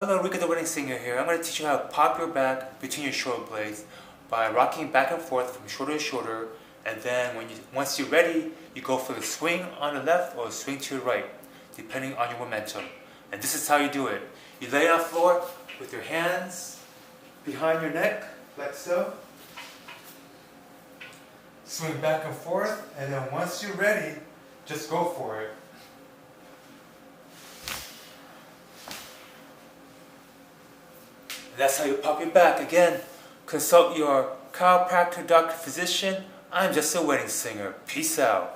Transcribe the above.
Hello, Rico the Wedding Singer here. I'm going to teach you how to pop your back between your shoulder blades by rocking back and forth from shoulder to shoulder, and then once you're ready, you go for the swing on the left or the swing to the right, depending on your momentum. And this is how you do it. You lay on the floor with your hands behind your neck, like so. Swing back and forth, and then once you're ready, just go for it. That's how you pop your back. Again, consult your chiropractor, doctor, physician. I'm just a wedding singer. Peace out.